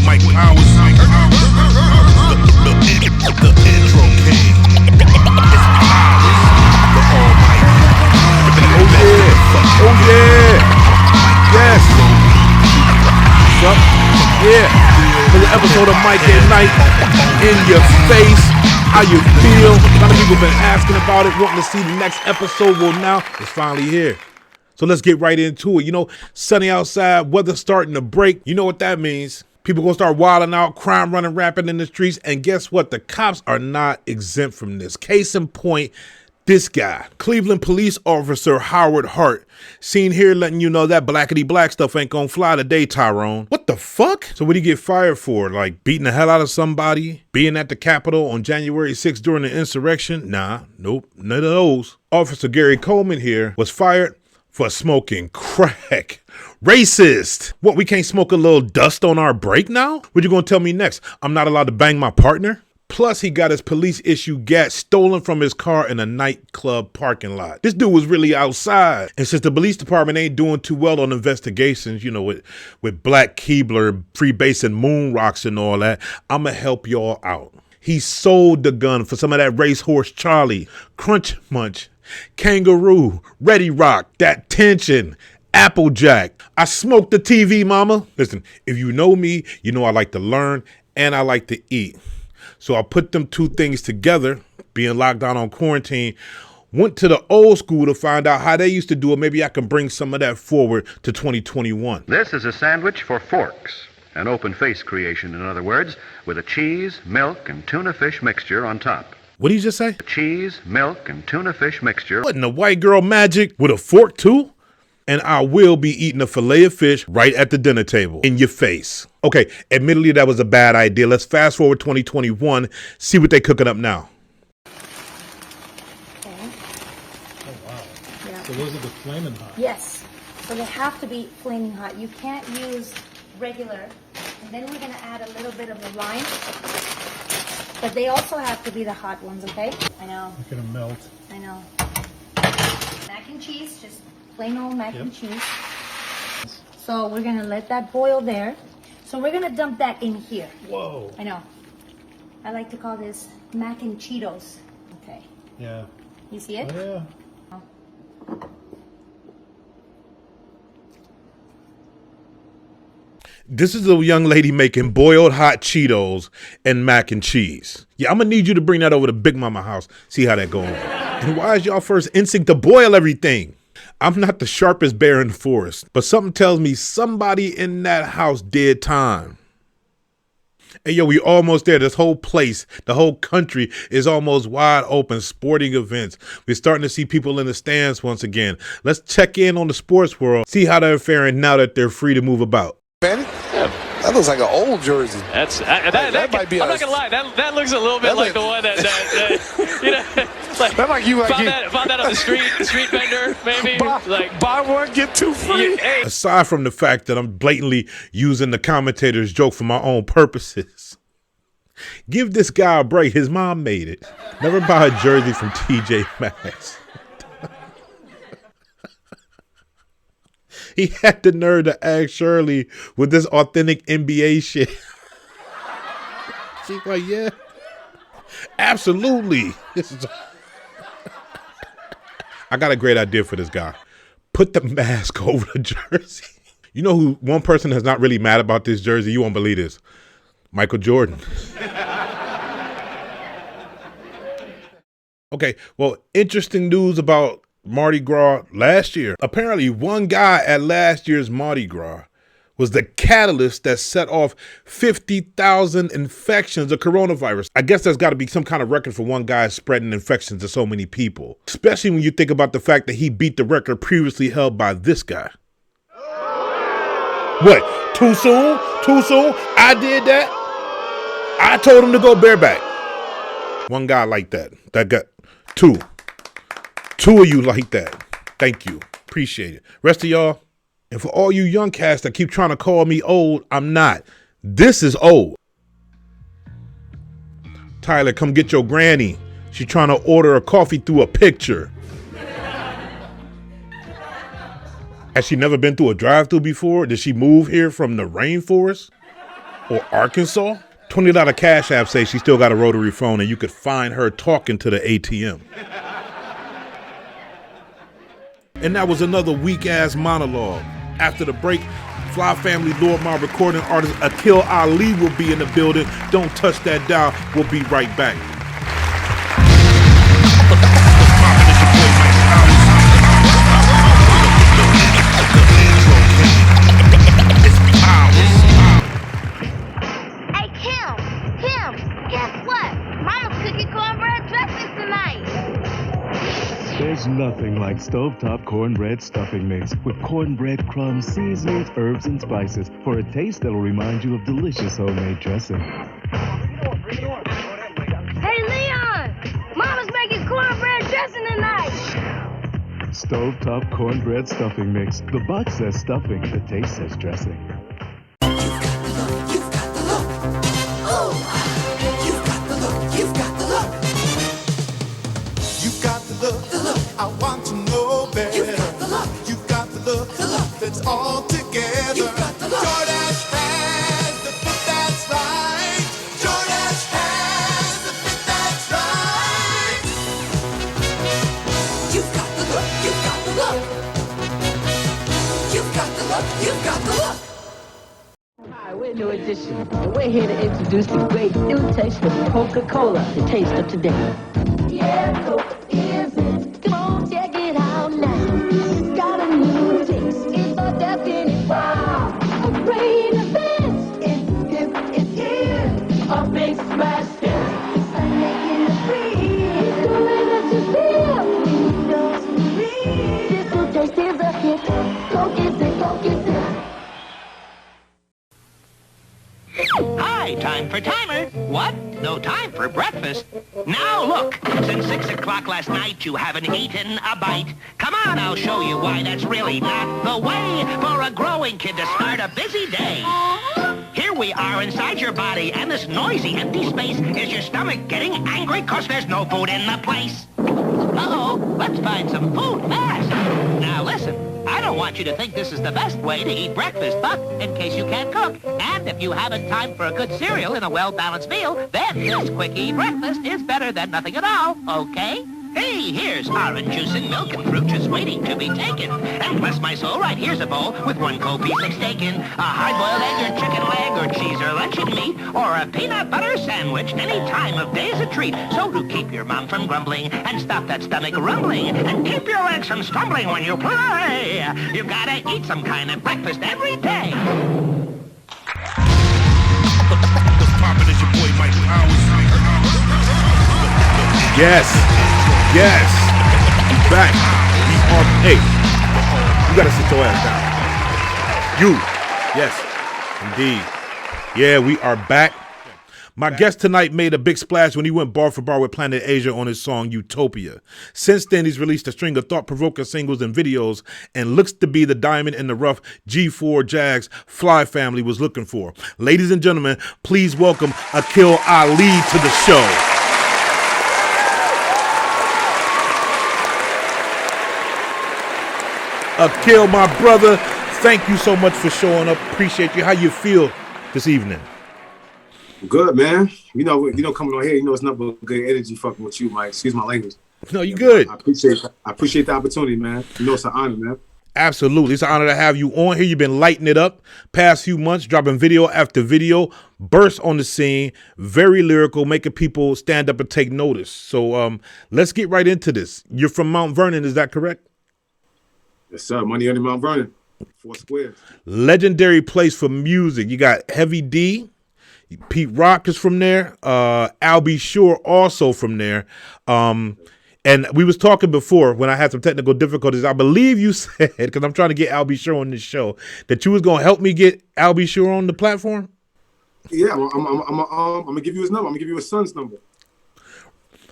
Mike Powers, the intro king. It's Powers, the almighty. Oh yeah! Yes! What's up? Yeah! Another episode of Mike Nite in your face. How you feel? A lot of people have been asking about it, wanting to see the next episode. Well, now it's finally here. So let's get right into it. You know, sunny outside, weather starting to break. You know what that means. People gonna start wilding out, crime running rampant in the streets. And guess what? The cops are not exempt from this. Case in point, this guy, Cleveland police officer Howard Hart, seen here letting you know that blackity black stuff ain't gonna fly today, Tyrone. What the fuck? So what did he get fired for? Like beating the hell out of somebody? Being at the Capitol on January 6th during the insurrection? Nah, nope, none of those. Officer Gary Coleman here was fired for smoking crack. Racist. What, we can't smoke a little dust on our break now? What you gonna tell me next? I'm not allowed to bang my partner? Plus, he got his police issue gat stolen from his car in a nightclub parking lot. This dude was really outside. And since the police department ain't doing too well on investigations, you know, with Black Keebler, freebasing moon rocks and all that, I'ma help y'all out. He sold the gun for some of that racehorse Charlie, Crunch Munch, Kangaroo, Ready Rock, that tension, Applejack. I smoked the TV, mama. Listen, if you know me, you know I like to learn and I like to eat. So I put them two things together, being locked down on quarantine, went to the old school to find out how they used to do it. Maybe I can bring some of that forward to 2021. This is a sandwich for forks, an open face creation, in other words, with a cheese, milk, and tuna fish mixture on top. What did you just say? Cheese, milk, and tuna fish mixture. What in the white girl magic with a fork too? And I will be eating a fillet of fish right at the dinner table in your face. Okay, admittedly, that was a bad idea. Let's fast forward 2021, see what they cooking up now. Okay. Oh, wow. Yeah. So those are the flaming hot. Yes. So they have to be flaming hot. You can't use regular. And then we're going to add a little bit of the lime. But they also have to be the hot ones, okay? I know. They're going to melt. I know. Mac and cheese, just plain old mac and cheese. So we're going to let that boil there. So we're going to dump that in here. Whoa. I know. I like to call this mac and Cheetos. Okay. Yeah. You see it? Oh, yeah. This is a young lady making boiled hot Cheetos and mac and cheese. Yeah, I'm gonna need you to bring that over to Big Mama house. See how that going. And why is y'all first instinct to boil everything? I'm not the sharpest bear in the forest, but something tells me somebody in that house did time. Hey, yo, we almost there. This whole place, the whole country is almost wide open. Sporting events. We're starting to see people in the stands once again. Let's check in on the sports world, see how they're faring now that they're free to move about. Man, that looks like an old jersey. That might be. I'm not gonna lie. That looks a little bit like the one that you know, like that like you found that on the street vendor maybe. Buy one get two free. Hey. Aside from the fact that I'm blatantly using the commentator's joke for my own purposes, give this guy a break. His mom made it. Never buy a jersey from TJ Maxx. He had the nerve to ask Shirley with this authentic NBA shit. She's like, yeah, absolutely. I got a great idea for this guy. Put the mask over the jersey. You know who one person that's not really mad about this jersey? You won't believe this. Michael Jordan. Okay, well, interesting news about Mardi Gras last year. Apparently, one guy at last year's Mardi Gras was the catalyst that set off 50,000 infections of coronavirus. I guess that's got to be some kind of record for one guy spreading infections to so many people, especially when you think about the fact that he beat the record previously held by this guy. What? Too soon? Too soon? I did that? I told him to go bareback. One guy like that. That got two. Two of you like that. Thank you. Appreciate it. Rest of y'all, and for all you young cats that keep trying to call me old, I'm not. This is old. Tyler, come get your granny. She's trying to order a coffee through a picture. Has she never been through a drive-thru before? Did she move here from the rainforest? or Arkansas? $20 Cash App says she still got a rotary phone and you could find her talking to the ATM. And that was another weak-ass monologue. After the break, Fly Family Lord Mobb recording artist Aaqil Ali will be in the building. Don't touch that dial. We'll be right back. There's nothing like stovetop cornbread stuffing mix with cornbread crumbs, seasonings, herbs, and spices for a taste that'll remind you of delicious homemade dressing. Hey, Leon! Mama's making cornbread dressing tonight! Stovetop cornbread stuffing mix. The box says stuffing, the taste says dressing. I want to know better. You've got the look that's all together. Jordache has the fit that's right. Jordache has the fit that's right. You've got the look, you've got the look. You've got the look, you've got the look. Hi, we're New Edition, and we're here to introduce the great new taste of Coca-Cola, the taste of today. Yeah, Coke is it. Come on, check it out now. It's got a new taste. It's a definite wow. A great event. It's hip, it's here. A big smash hit. It's making it free. It's doing it to feel. We don't believe. This new taste is a hit. Coke is it, Coke is it. Hi, time for timer. What? No time for breakfast? Now look, since 6 o'clock last night you haven't eaten a bite. Come on, I'll show you why that's really not the way for a growing kid to start a busy day. Here we are inside your body, and this noisy empty space is your stomach getting angry 'cause there's no food in the place. Uh-oh, let's find some food fast. Now listen, I don't want you to think this is the best way to eat breakfast, but in case you can't cook, and if you haven't time for a good cereal and a well-balanced meal, then this quickie breakfast is better than nothing at all, okay? Hey, here's orange juice and milk and fruit just waiting to be taken. And bless my soul, right here's a bowl with one cold piece of steak in, a hard-boiled egg or chicken leg or cheese or luncheon meat, or a peanut butter sandwich. Any time of day is a treat. So to keep your mom from grumbling and stop that stomach rumbling and keep your legs from stumbling when you play, you gotta eat some kind of breakfast every day. What's poppin' is your boy Mike Powersmedia. Yes. Yes. We back. We are. Hey, you gotta sit your ass down. You. Yes. Indeed. Yeah, we are back. My guest tonight made a big splash when he went bar for bar with Planet Asia on his song Utopia. Since then, he's released a string of thought-provoking singles and videos and looks to be the diamond in the rough G4 Jags Fly family was looking for. Ladies and gentlemen, please welcome Aaqil Ali to the show. Aaqil, my brother, thank you so much for showing up. Appreciate you. How you feel this evening? Good, man. You know, coming on here, it's nothing but good energy fucking with you, Mike. Excuse my language. No, you good. I appreciate the opportunity, man. It's an honor, man. Absolutely. It's an honor to have you on here. You've been lighting it up past few months, dropping video after video, burst on the scene, very lyrical, making people stand up and take notice. So let's get right into this. You're from Mount Vernon, is that correct? Yes, sir. Money under Mount Vernon. 4 squares. Legendary place for music. You got Heavy D. Pete Rock is from there. Al B. Sure also from there. And we was talking before when I had some technical difficulties. I believe you said, because I'm trying to get Al B. Sure on this show, that you was going to help me get Al B. Sure on the platform? Yeah, I'm going to give you his number. I'm going to give you his son's number.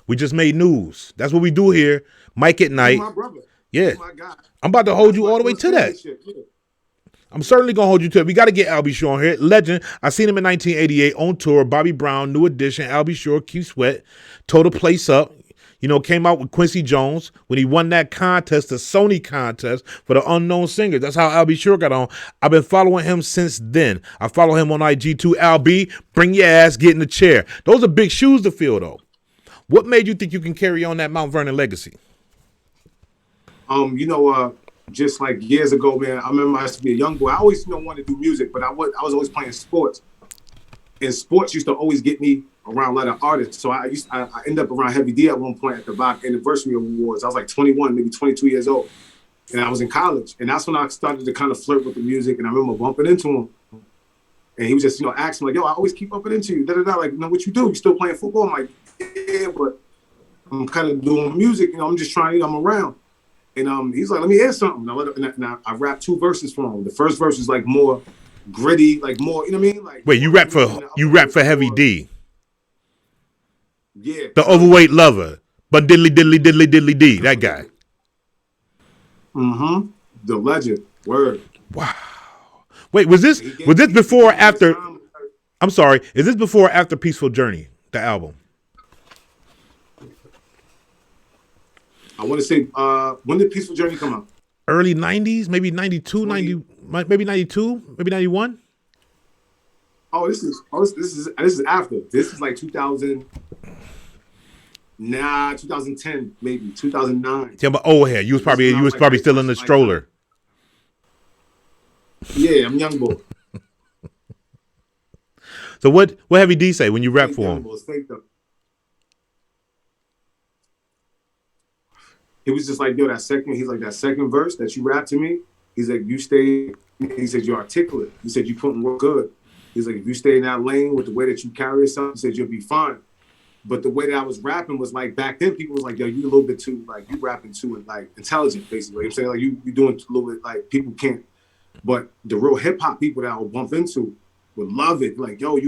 We just made news. That's what we do here. Mike at Night. My brother. Yeah. My guy. I'm about to hold you all the way to that. Yeah. I'm certainly going to hold you to it. We got to get Al B. Sure on here. Legend. I seen him in 1988 on tour. Bobby Brown, New Edition, Al B. Sure, Keith Sweat, tore the place up. You know, came out with Quincy Jones when he won that contest, the Sony contest for the unknown singers. That's how Al B. Sure got on. I've been following him since then. I follow him on IG too. Al B, bring your ass, get in the chair. Those are big shoes to fill, though. What made you think you can carry on that Mount Vernon legacy? Just like years ago, man, I remember I used to be a young boy. I always, wanted to do music, but I was always playing sports. And sports used to always get me around a lot of artists. So I ended up around Heavy D at one point at the Bach Anniversary Awards. I was like 21, maybe 22 years old. And I was in college. And that's when I started to kind of flirt with the music. And I remember bumping into him. And he was just, asking me, like, yo, I always keep bumping into you. Like, what you do? You still playing football? I'm like, yeah, but I'm kind of doing music. I'm just trying, I'm around. And he's like, let me hear something. And I rapped 2 verses for him. The first verse is like more gritty, like more, you know what I mean? Like, wait, you rap for Heavy D? Yeah. The overweight lover, but diddly diddly diddly diddly D, that guy. Mm-hmm. The legend. Word. Wow. Wait, was this before or after? I'm sorry. Is this before or after Peaceful Journey, the album? I want to say, when did Peaceful Journey come out? Early 90s, maybe 92, 90, maybe 92, maybe 91. Oh, this is after. This is like 2000. Nah, 2010, maybe 2009. Yeah, but old hair. You was probably still in the stroller. Yeah, I'm young boy. So what Heavy D say when you rap for him? He was just like, yo, that second verse that you rap to me, he's like, you stay, he said, you're articulate. He said, you putting work good. He's like, if you stay in that lane with the way that you carry yourself, he said, you'll be fine. But the way that I was rapping was like, back then people was like, yo, you a little bit too, like, you rapping too, like, intelligent, basically. I'm saying, like, you doing a little bit, like, people can't. But the real hip hop people that I would bump into would love it. Like, yo,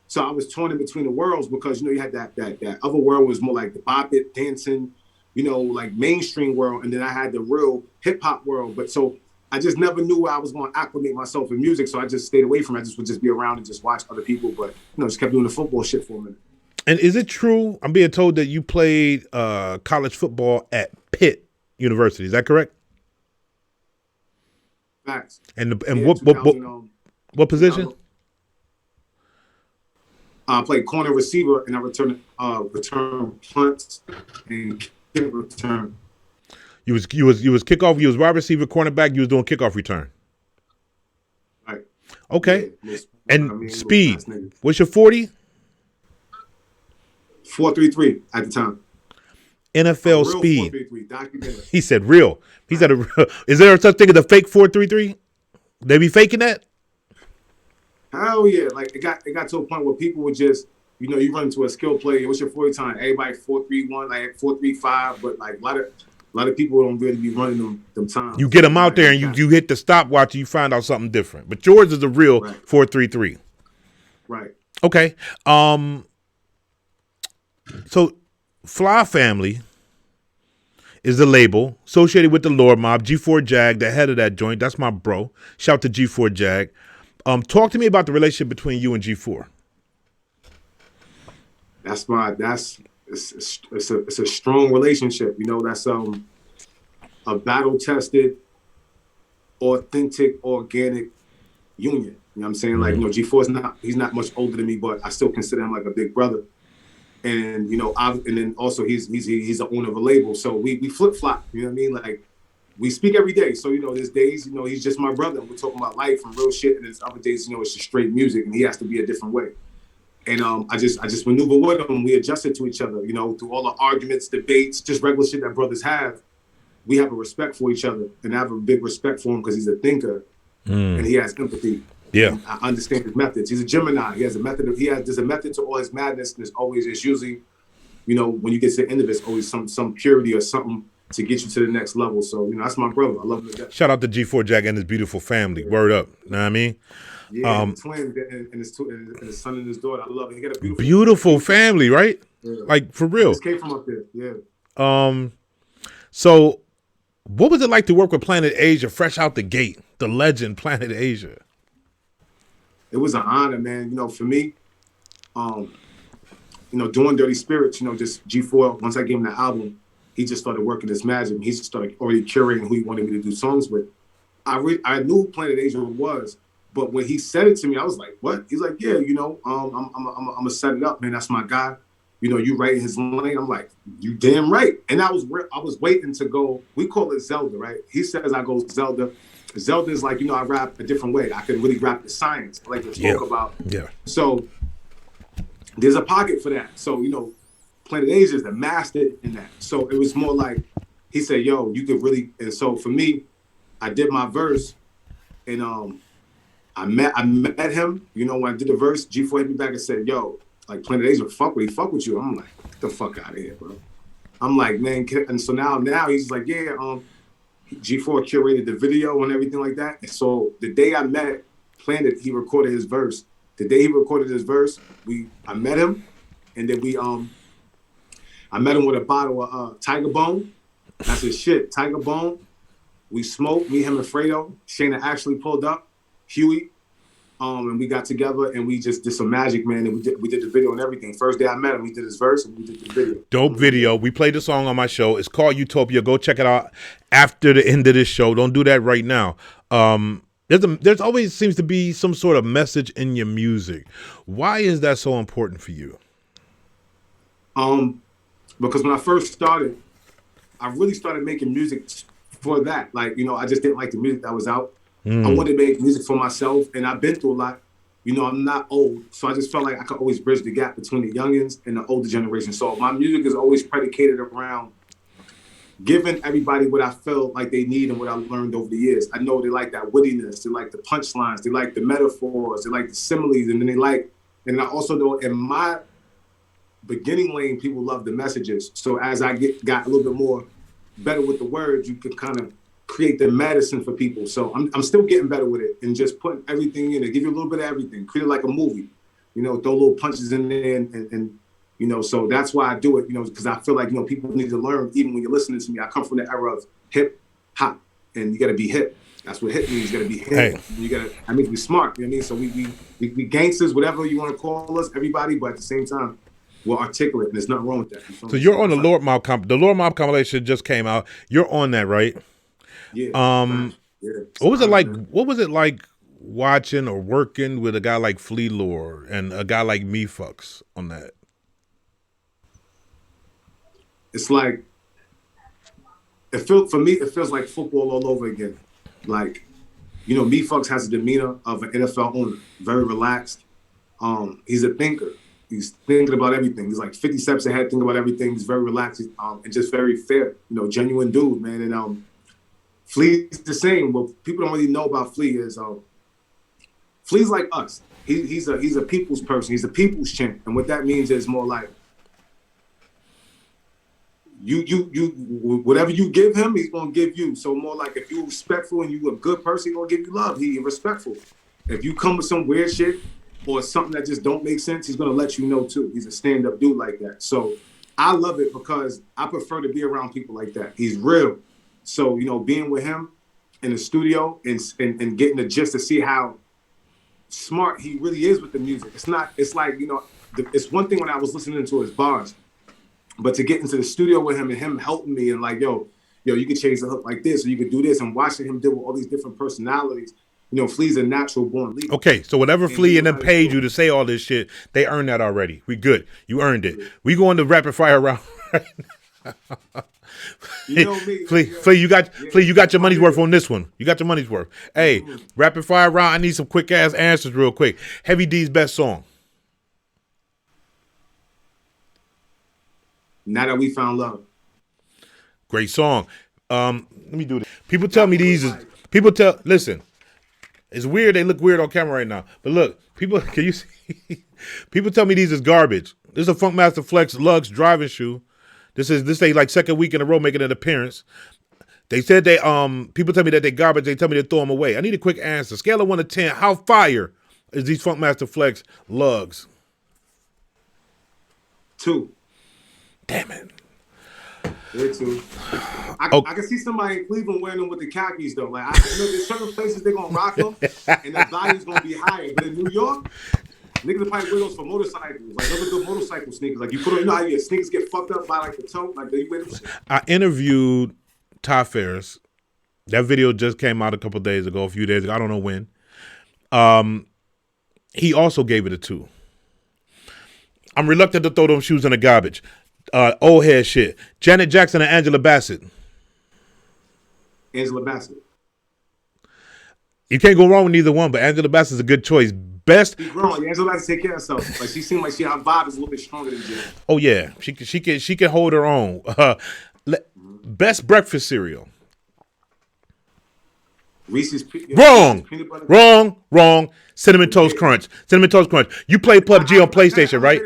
so I was torn in between the worlds because, you had that other world was more like the bop it, dancing, like mainstream world. And then I had the real hip hop world. But so I just never knew where I was going to acclimate myself in music. So I just stayed away from it. I just would just be around and just watch other people. But, just kept doing the football shit for a minute. And is it true? I'm being told that you played college football at Pitt University. Is that correct? Facts. And what position? I played corner receiver and I return punts and kick return. You was kickoff. You was wide receiver, cornerback. You was doing kickoff return. Right. Okay. Yeah, speed. What's your 40? 4.33 at the time. NFL speed. He said real. He said, is there such thing as a fake 4.33? They be faking that? Hell yeah. Like it got to a point where people would just, you run into a skill play. What's your 40 time? Everybody 4.31, like 4.35, but like a lot of people don't really be running them times. You get them out there and you hit the stopwatch and you find out something different. But yours is the real 4.33. Right. Okay. So Fly Family is the label associated with the Lord Mobb. G4 Jag, the head of that joint. That's my bro. Shout to G4 Jag. Talk to me about the relationship between you and G4. It's a strong relationship. That's a battle tested, authentic, organic union. You know what I'm saying? Like, G4 he's not much older than me, but I still consider him like a big brother. And and then also he's the owner of a label, so we flip flop. You know what I mean? Like we speak every day. So there's days he's just my brother. We're talking about life and real shit, and there's other days it's just straight music, and he has to be a different way. And I just maneuver with him. We adjusted to each other. Through all the arguments, debates, just regular shit that brothers have. We have a respect for each other, and I have a big respect for him because he's a thinker and he has empathy. Yeah, I understand his methods. He's a Gemini. He has a method. There's a method to all his madness. And it's usually, when you get to the end of it, it's always some purity or something to get you to the next level. So that's my brother. I love him to death. Shout out to G4 Jag and his beautiful family. Word up. Know what I mean? Yeah, twins and his son and his daughter. I love it. He got a beautiful family, right? Yeah. Like for real. I just came from up there. Yeah. So, what was it like to work with Planet Asia fresh out the gate? The legend Planet Asia. It was an honor, man. For me, doing Dirty Spirits, just G4, once I gave him the album, he just started working his magic. He just started already curating who he wanted me to do songs with. I knew who Planet Asia was, but when he said it to me, I was like, what? He's like, yeah, I'm gonna set it up, man. That's my guy. You right in his lane. I'm like, you damn right. And I was waiting to go. We call it Zelda, right? He says I go Zelda. Zelda is like, I rap a different way. I can really rap the science. I like to talk about. Yeah. So there's a pocket for that. So, Planet Asia is the master in that. So it was more like, he said, yo, you could really, and so for me, I did my verse, and I met him, when I did the verse, G4 hit me back and said, yo, like Planet Asia, fuck with you. I'm like, get the fuck out of here, bro. I'm like, man, and so now he's like, yeah, G4 curated the video and everything like that. And so the day I met Planet, he recorded his verse. The day he recorded his verse, I met him, and then I met him with a bottle of Tiger Bone. I said, shit, Tiger Bone. We smoked, me, him, and Fredo. Shayna actually pulled up, Huey, and we got together and we just did some magic, man. And we did the video and everything. First day I met him, we did his verse and we did the video. Dope video. We played the song on my show. It's called Utopia. Go check it out after the end of this show. Don't do that right now. There's always seems to be some sort of message in your music. Why is that so important for you? Because when I first started, I really started making music for that. Like, I just didn't like the music that was out. I wanted to make music for myself, and I've been through a lot. I'm not old, so I just felt like I could always bridge the gap between the youngins and the older generation. So my music is always predicated around giving everybody what I feel like they need and what I learned over the years. I know they like that wittiness, they like the punchlines, they like the metaphors, they like the similes, and then and I also know in my beginning lane, people love the messages. So as I got a little bit more better with the words, you can kind of create the medicine for people. So I'm still getting better with it and just putting everything in it, give you a little bit of everything, treat it like a movie, throw little punches in there and so that's why I do it, because I feel like, people need to learn, even when you're listening to me. I come from the era of hip hop, and you got to be hip. That's what hip means. You got to be hip. Hey. I mean, be smart. You know what I mean? So we gangsters, whatever you want to call us, everybody, but at the same time, we're articulate, and there's nothing wrong with that. So you're on the Lord Mobb the Lord Mobb compilation just came out. You're on that, right? Yeah. What was it like? What was it like watching or working with a guy like Flea Lord and a guy like Me Fucks on that? It's like, for me, it feels like football all over again. Like, Me Fucks has the demeanor of an NFL owner, very relaxed. He's a thinker. He's thinking about everything. He's like 50 steps ahead, thinking about everything. He's very relaxed and just very fair, genuine dude, man. And Flea's the same. What people don't really know about Flea is Flea's like us. He's a people's person. He's a people's champ. And what that means is more like, you whatever you give him, he's gonna give you. So more like if you're respectful and you a good person, he's gonna give you love. He's respectful. If you come with some weird shit or something that just don't make sense, he's gonna let you know too. He's a stand-up dude like that. So I love it because I prefer to be around people like that. He's real. So, being with him in the studio and getting the gist to see how smart he really is with the music. It's like, it's one thing when I was listening to his bars, but to get into the studio with him and him helping me and like, yo, you could change the hook like this, or you could do this, and watching him deal with all these different personalities. Flea's a natural born leader. Okay, so whatever Flea and them paid you to say all this shit, they earned that already. We good. You earned it. We going to rapid fire round right now. Me. Flea, you got your money's worth on this one. You got your money's worth. Hey, rapid fire round. I need some quick ass answers real quick. Heavy D's best song. Now That We Found Love. Great song. Let me do this. People tell me listen, it's weird. They look weird on camera right now. But look, can you see? People tell me these is garbage. This is a Funkmaster Flex Luxe driving shoe. This they like second week in a row making an appearance. They said people tell me that they garbage. They tell me to throw them away. I need a quick answer. Scale of 1 to 10. How fire is these Funkmaster Flex Lugs? 2. Damn it. Yeah, 2. I can see somebody in Cleveland wearing them with the khakis though. Like I know there's certain places they're gonna rock them and the value's gonna be higher. But in New York, Niggas will probably wear those for motorcycles. Like those are good motorcycle sneakers. Like you put on, you know how your sneakers get fucked up by like the toe? Like you wear them shit. I interviewed Ty Ferris. That video just came out a few days ago. I don't know when. He also gave it a 2. I'm reluctant to throw them shoes in the garbage. Old head shit. Janet Jackson and Angela Bassett. Angela Bassett. You can't go wrong with neither one, but Angela Bassett's a good choice. Best. She's grown. Angela Bassett take care of herself. Like she seemed like her vibe is a little bit stronger than Janet. Oh yeah, she can hold her own. Best breakfast cereal. Reese's. Wrong. Cinnamon Toast Crunch. You play PUBG on PlayStation, right?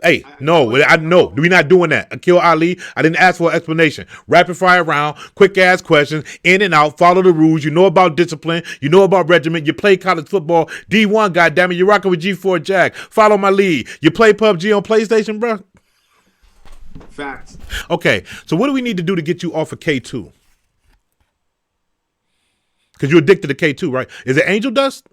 Hey, no, I know. We're not doing that. Aaqil Ali, I didn't ask for an explanation. Rapid fire round, quick ass questions, in and out, follow the rules. You know about discipline. You know about regiment. You play college football. D1, goddammit. You're rocking with G4 Jack. Follow my lead. You play PUBG on PlayStation, bro? Facts. Okay, so what do we need to do to get you off of K2? Because you're addicted to K2, right? Is it Angel Dust?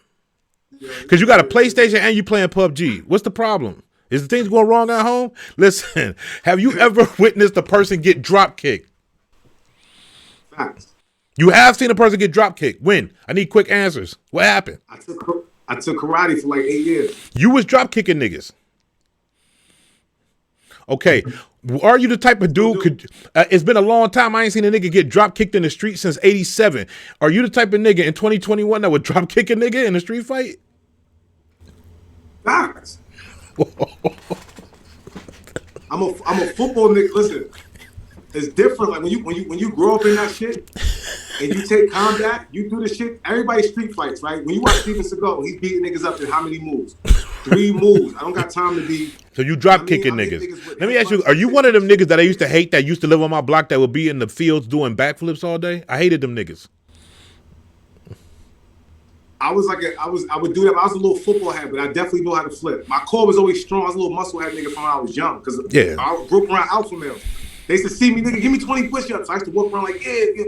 Because you got a PlayStation and you playing PUBG. What's the problem? Is the things going wrong at home? Listen, have you ever witnessed a person get drop kicked? Facts. You have seen a person get drop kicked. When? I need quick answers. What happened? I took karate for like 8 years. You was drop kicking niggas. Okay. Are you the type of dude it's been a long time. I ain't seen a nigga get drop kicked in the street since 87. Are you the type of nigga in 2021 that would drop kick a nigga in a street fight? Facts. I'm a football nigga. Listen, it's different. Like when you grow up in that shit and you take combat, you do the shit. Everybody street fights, right? When you watch Steven Seagal, he's beating niggas up in how many moves? 3 moves. I don't got time to be. So you drop kicking niggas. Let me ask you: are you one of them niggas that I used to hate that used to live on my block that would be in the fields doing backflips all day? I hated them niggas. I would do that. I was a little football head, but I definitely know how to flip. My core was always strong. I was a little muscle head nigga from when I was young because I grew up around alpha males. They used to see me, nigga, give me 20 push-ups. I used to walk around like, yeah.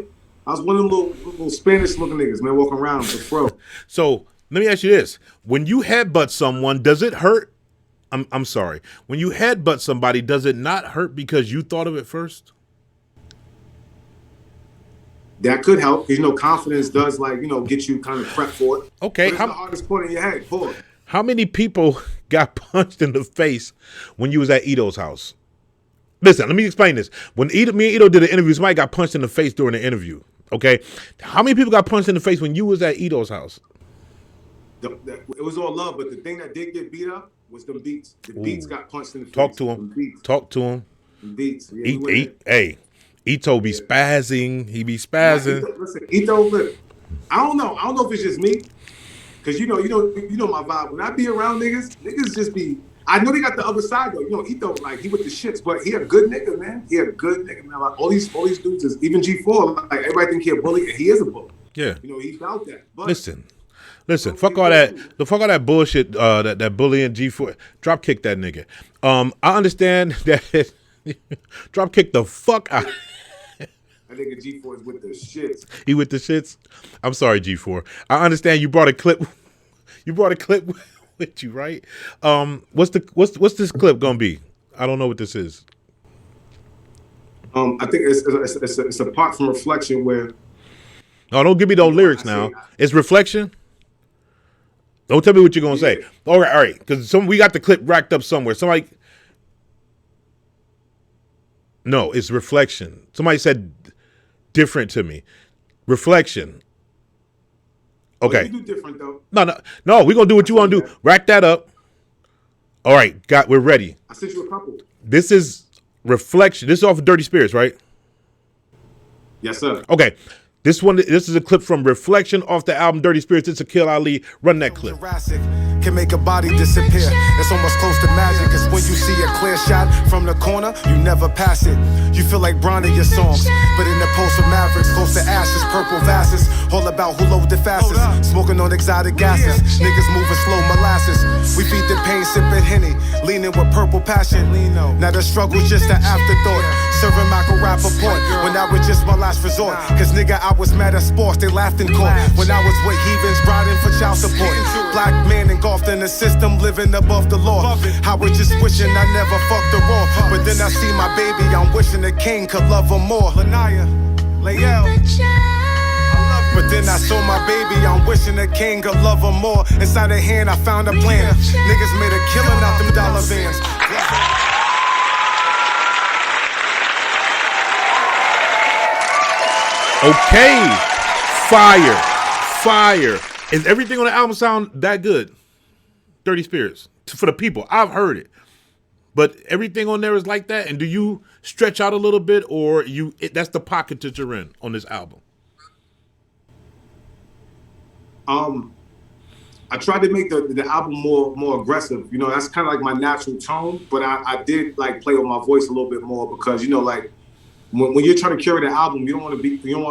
I was one of them little Spanish-looking niggas, man, walking around with a fro. So let me ask you this: when you headbutt someone, does it hurt? I'm sorry. When you headbutt somebody, does it not hurt because you thought of it first? That could help. You know, confidence does get you kind of prepped for it. Okay. But it's the hardest point in your head. Pause. How many people got punched in the face when you was at Ito's house? Listen, let me explain this. When me and Ito did an interview, somebody got punched in the face during the interview. Okay. How many people got punched in the face when you was at Ito's house? It was all love, but the thing that did get beat up was the beats. The beats got punched in the face. Talk to him. The beats. Yeah, hey. Ito be spazzing. He be spazzing. Listen, Ito, look. I don't know if it's just me, because you know my vibe. When I be around niggas just be. I know they got the other side though. You know, Ito he with the shits, but he a good nigga, man. Like all these dudes is even G4. Like everybody think he a bully, and he is a bully. Yeah. You know, he's about that. But listen. Fuck all that bullshit. That bullying G4. Drop kick that nigga. I understand that. Drop kick the fuck out. I think G4 is with the shits. He with the shits? I'm sorry, G4. I understand you brought a clip. You brought a clip with you, right? What's this clip gonna be? I don't know what this is. I think it's a part from Reflection where. No, don't give me those lyrics now. It's Reflection. Don't tell me what you're gonna say. All right, because we got the clip racked up somewhere. Somebody. No, it's Reflection. Somebody said different to me. Reflection. Okay. You do different though. No. We're gonna do what you want to do. Rack that up. All right, we're ready. I sent you a couple. This is Reflection. This is off of Dirty Spirits, right? Yes, sir. Okay. This is a clip from Reflection off the album Dirty Spirits. It's Aaqil Ali. Run that clip. Can make a body disappear. It's almost close to magic. It's when you see a clear shot from the corner, you never pass it. You feel like Bron in your songs, but in the post of Mavericks, close to ashes, purple vases, All about who load the fastest. Smoking on exotic gases. Niggas moving slow molasses. We feed the pain, sipping Henny. Leaning with purple passion. Now the struggle's just an afterthought. Serving Michael Rappaport when that was just my last resort. Cause nigga, I was mad at sports, they laughed in court. When I was with heathens, riding for child support. Black man engulfed in the system, living above the law. I was just wishing I never fucked her raw. But then I see my baby, I'm wishing the king could love her more. Lanaya, Layel. But then I saw my baby, I'm wishing the king could love her more. Inside her hand, I found a plan. Niggas made a killing out them dollar vans. Okay, fire. Is everything on the album sound that good? Dirty Spirits for the people. I've heard it, but everything on there is like that. And do you stretch out a little bit, or that's the pocket that you're in on this album? I tried to make the album more aggressive. You know, that's kind of like my natural tone, but I did like play with my voice a little bit more because, you know, like when you're trying to curate an album, you don't want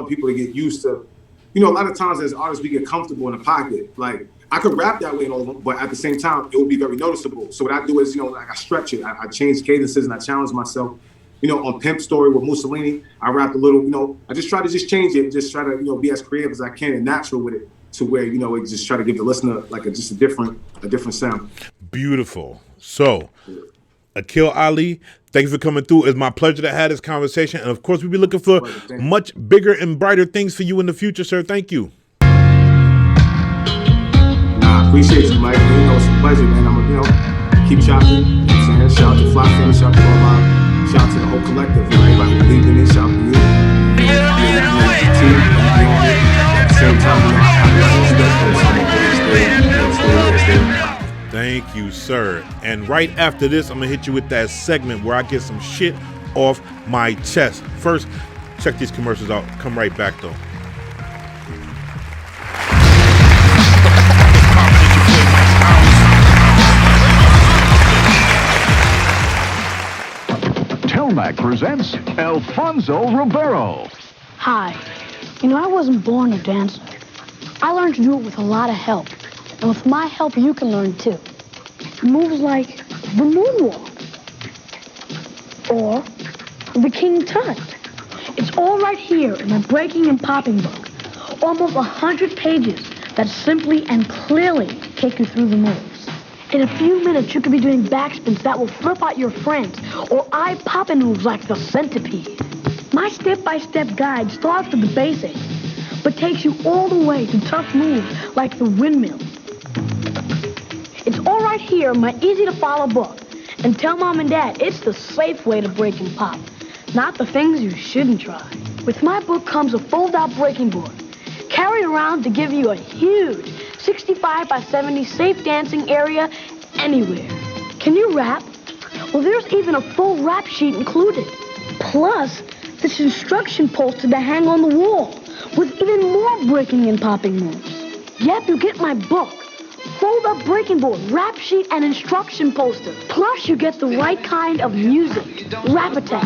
people to get used to, you know, a lot of times as artists we get comfortable in the pocket. Like I could rap that way and all, but at the same time it would be very noticeable. So what I do is, you know, like I stretch it. I change cadences and I challenge myself. You know, on Pimp Story with Mussolini, I rapped a little. You know, I just try to change it, just try to, you know, be as creative as I can and natural with it, to where, you know, it just try to give the listener like a different sound. Beautiful. So, Aaqil Ali, thanks for coming through. It's my pleasure to have this conversation, and of course, we'll be looking for much bigger and brighter things for you in the future, sir. Thank you. Nah, I appreciate you, Mike. You know, it's a pleasure, man. I'm gonna, you know, keep chopping. You know what I'm saying? Shout out to Fly Family, shout out to all my, shout out to the whole collective. You know, everybody who believed in me, shout out to you. Thank you, sir. And right after this, I'm gonna hit you with that segment where I get some shit off my chest. First, check these commercials out. Come right back though. Telmac presents Alfonso Ribeiro. Hi. You know, I wasn't born a dancer. I learned to do it with a lot of help. And with my help, you can learn too. Moves like the moonwalk. Or the King Tut. It's all right here in my breaking and popping book. Almost 100 pages that simply and clearly take you through the moves. In a few minutes, you could be doing backspins that will flip out your friends, or eye-popping moves like the centipede. My step-by-step guide starts with the basics, but takes you all the way to tough moves like the windmill. It's all right here in my easy-to-follow book. And tell Mom and Dad it's the safe way to break and pop, not the things you shouldn't try. With my book comes a fold-out breaking board. Carry around to give you a huge 65 by 70 safe dancing area anywhere. Can you rap? Well, there's even a full rap sheet included. Plus, this instruction poster to hang on the wall with even more breaking and popping moves. Yep, you get my book. Fold-up breaking board, rap sheet, and instruction poster. Plus, you get the right kind of music. Rap attack.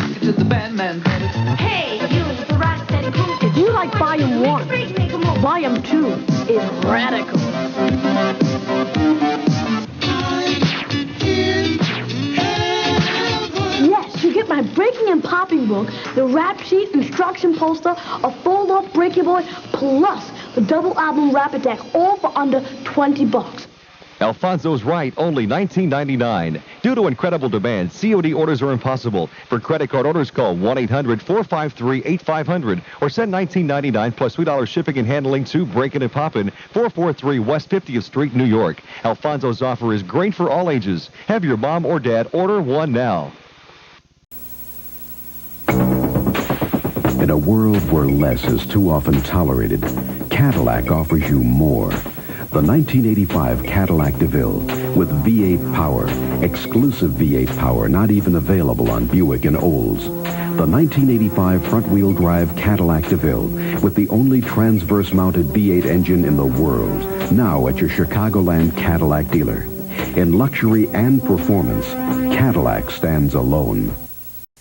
Hey, you with the right steady groove. If you like Volume 1, Volume 2 is radical. Yes, you get my breaking and popping book, the rap sheet, instruction poster, a fold-up breaking board, plus the double album Rap Attack, all for under $20. Alfonso's right, only $19.99. Due to incredible demand, COD orders are impossible. For credit card orders, call 1-800-453-8500 or send $19.99 plus $3 shipping and handling to Breakin' and Poppin', 443 West 50th Street, New York. Alfonso's offer is great for all ages. Have your mom or dad order one now. In a world where less is too often tolerated, Cadillac offers you more. The 1985 Cadillac DeVille with V8 power, exclusive V8 power not even available on Buick and Olds. The 1985 front-wheel drive Cadillac DeVille with the only transverse-mounted V8 engine in the world, now at your Chicagoland Cadillac dealer. In luxury and performance, Cadillac stands alone.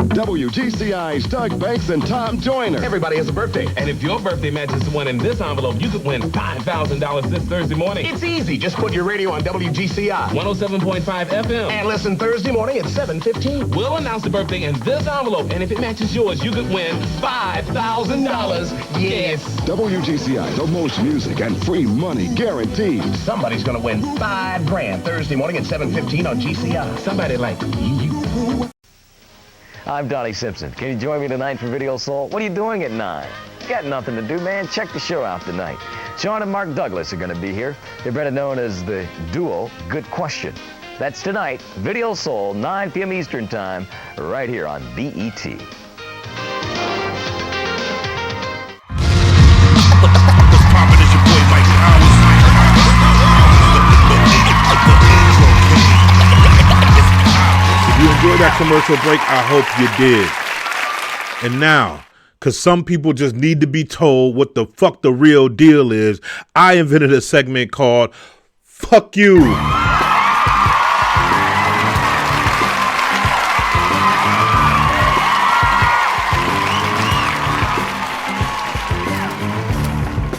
WGCI's Doug Banks and Tom Joyner. Everybody has a birthday, and if your birthday matches the one in this envelope, you could win $5,000 this Thursday morning. It's easy. Just put your radio on WGCI. 107.5 FM. And listen Thursday morning at 7:15. We'll announce the birthday in this envelope, and if it matches yours, you could win $5,000. Yes. WGCI, the most music and free money guaranteed. Somebody's going to win $5,000 Thursday morning at 7:15 on GCI. Somebody like you. I'm Donnie Simpson. Can you join me tonight for Video Soul? What are you doing at 9? You got nothing to do, man. Check the show out tonight. Sean and Mark Douglas are going to be here. They're better known as the duo Good Question. That's tonight, Video Soul, 9 p.m. Eastern Time, right here on BET. If you enjoyed that commercial break, I hope you did. And now, because some people just need to be told what the fuck the real deal is, I invented a segment called Fuck You.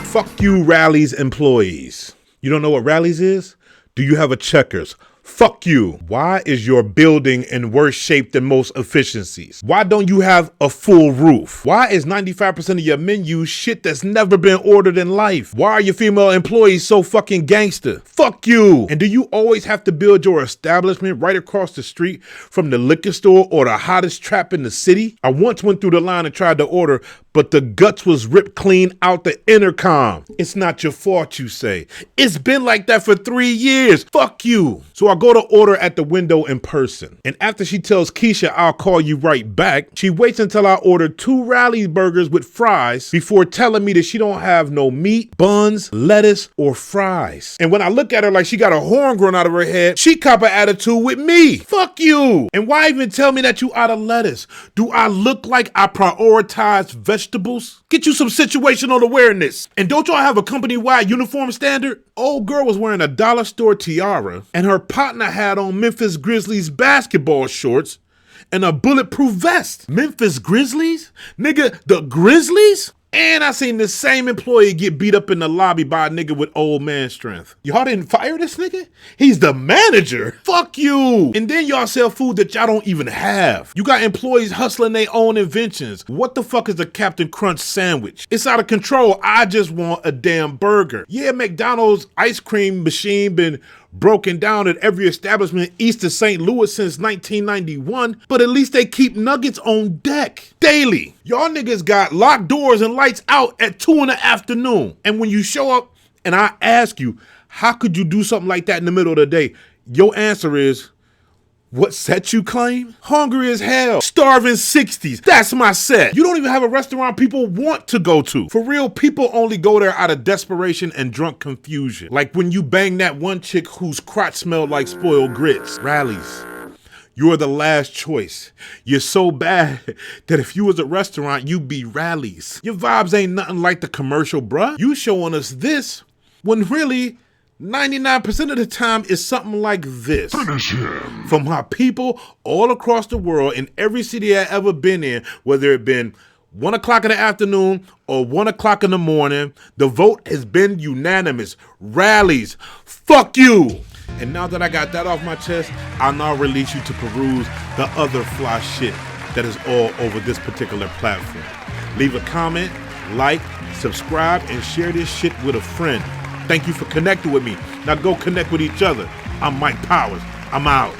Fuck you, Rally's employees. You don't know what Rally's is? Do you have a Checkers? Fuck you. Why is your building in worse shape than most efficiencies? Why don't you have a full roof? Why is 95% of your menu shit that's never been ordered in life? Why are your female employees so fucking gangster? Fuck you. And do you always have to build your establishment right across the street from the liquor store or the hottest trap in the city? I once went through the line and tried to order, but the guts was ripped clean out the intercom. It's not your fault, you say. It's been like that for 3 years. Fuck you. So I go to order at the window in person. And after she tells Keisha, I'll call you right back, she waits until I order 2 Rally's burgers with fries before telling me that she don't have no meat, buns, lettuce, or fries. And when I look at her like she got a horn growing out of her head, she cop an attitude with me. Fuck you. And why even tell me that you out of lettuce? Do I look like I prioritize vegetables? Get you some situational awareness. And don't y'all have a company-wide uniform standard? Old girl was wearing a dollar store tiara, and her partner had on Memphis Grizzlies basketball shorts and a bulletproof vest. Memphis Grizzlies? Nigga, the Grizzlies? And I seen the same employee get beat up in the lobby by a nigga with old man strength. Y'all didn't fire this nigga? He's the manager. Fuck you. And then y'all sell food that y'all don't even have. You got employees hustling their own inventions. What the fuck is a Captain Crunch sandwich? It's out of control. I just want a damn burger. Yeah, McDonald's ice cream machine been broken down at every establishment east of St. Louis since 1991, but at least they keep nuggets on deck daily. Y'all niggas got locked doors and lights out at 2 in the afternoon. And when you show up and I ask you, how could you do something like that in the middle of the day? Your answer is, what set you claim? Hungry as hell. Starving 60s. That's my set. You don't even have a restaurant people want to go to. For real, people only go there out of desperation and drunk confusion. Like when you bang that one chick whose crotch smelled like spoiled grits. Rally's. You're the last choice. You're so bad that if you was a restaurant, you'd be Rally's. Your vibes ain't nothing like the commercial, bruh. You showing us this when really 99% of the time is something like this. Finish him. From my people all across the world in every city I've ever been in, whether it been 1 o'clock in the afternoon or 1 o'clock in the morning, the vote has been unanimous. Rally's. Fuck you. And now that I got that off my chest, I'll now release you to peruse the other fly shit that is all over this particular platform. Leave a comment, like, subscribe, and share this shit with a friend. Thank you for connecting with me. Now go connect with each other. I'm Mike Powers. I'm out.